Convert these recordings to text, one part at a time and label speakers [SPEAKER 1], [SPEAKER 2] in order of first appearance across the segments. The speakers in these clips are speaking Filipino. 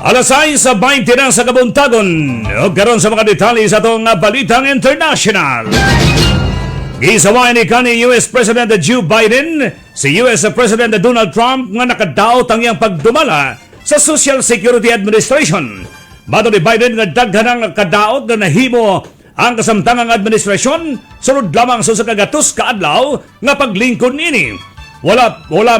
[SPEAKER 1] Alas 6:20 na sa kabuntagon. O karon sa mga detalye sa itong balitang international. Gisaway ni kanhi US President Joe Biden si US President Donald Trump nga nakadaot ang iyang pagdumala sa Social Security Administration. Bato ni Biden nga daghan ang kadaot nga nahimo ang kasamtangang administrasyon sunod lamang sa kagatos kaadlaw nga paglingkod niini. Wala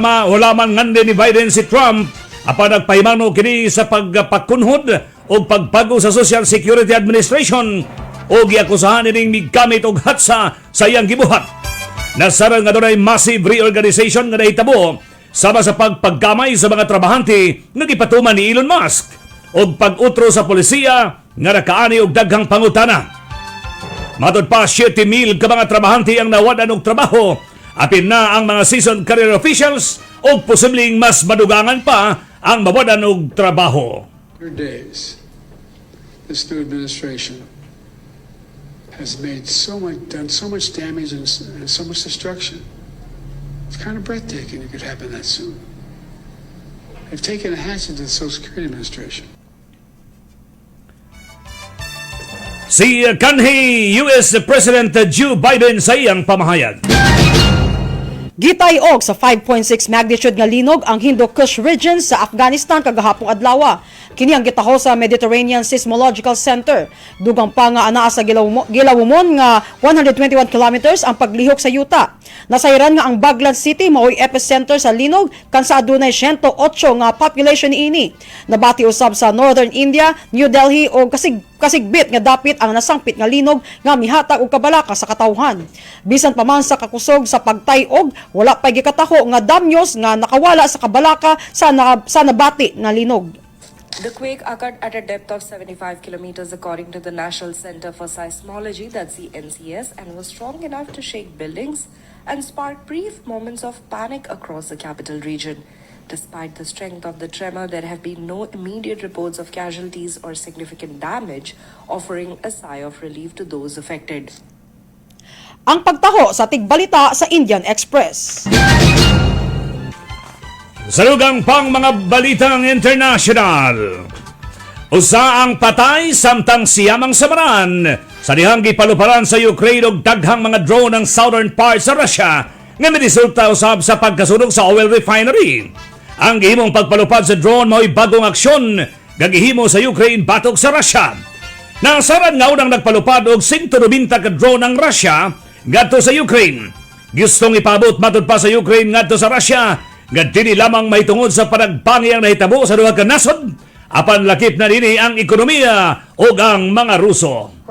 [SPEAKER 1] man ngandi ni Biden si Trump apan nagpahimano kini sa pagpakunhod o pagpago sa Social Security Administration o giakusahan ining migamit og hatsa sa iyang gibuhat. Nasarang nga dunay massive reorganization nga nahitabo sama sa pagpagkamay sa mga trabahante nga gipatuman ni Elon Musk o pag-utro sa polisiya nga nakaani og daghang pangutana. Matod pa 7,000 ka mga trabahante ang nawadan og trabaho, apin na ang mga seasoned career officials o posibleng mas madugangan pa ang mawadan og trabaho.
[SPEAKER 2] For days, this new administration has done so much damage and so much destruction. It's kind of breathtaking it could happen that soon. They've taken a hatchet to the Social Security Administration.
[SPEAKER 1] Si kanhi US President Joe Biden sa iyang pamahayag.
[SPEAKER 3] Gitay-og sa 5.6 magnitude nga linog ang Hindu-Kush region sa Afghanistan kagahapong adlaw. Kini ang gitaho sa Mediterranean Seismological Center. Dugang pa nga anaa sa gilawumon nga 121 kilometers ang paglihok sa yuta. Nasayran nga ang Baglan City mao'y epicenter sa linog kan sa adunay 108 nga population niini. Nabati usab sa Northern India, New Delhi o kasigbit nga dapit ang nasangpit nga linog nga mihatag og kabalaka sa katawhan. Bisan pa man sa kakusog sa pagtay-og, wala pay gikataho nga damyos nga nakawala sa kabalaka sa nabati nga linog.
[SPEAKER 4] The quake occurred at a depth of 75 kilometers according to the National Center for Seismology, that's the NCS, and was strong enough to shake buildings and spark brief moments of panic across the capital region. Despite the strength of the tremor, there have been no immediate reports of casualties or significant damage, offering a sigh of relief to those affected.
[SPEAKER 3] Ang pagtaho sa tigbalita sa Indian Express.
[SPEAKER 1] Salugang pang mga balitang international. Usa ang patay samtang siyamang samaran sa dihang gipaluparan sa Ukraine og daghang mga drone ng southern part sa Russia nga miresulta usab sa pagkasunog sa oil refinery. Ang gihimong pagpalupad sa drone mao'y bagong aksyon nga gihimo sa Ukraine batok sa Russia. Nasaran nga unang nagpalupad og 190 ka drone ng Russia ngadto sa Ukraine. Gustong ipabot matod pa sa Ukraine ngadto sa Russia nga dili lamang mahitungod sa panagbangi ang nahitabo sa duha ka nasod, apan lakip na nini ang ekonomiya o ang mga Ruso.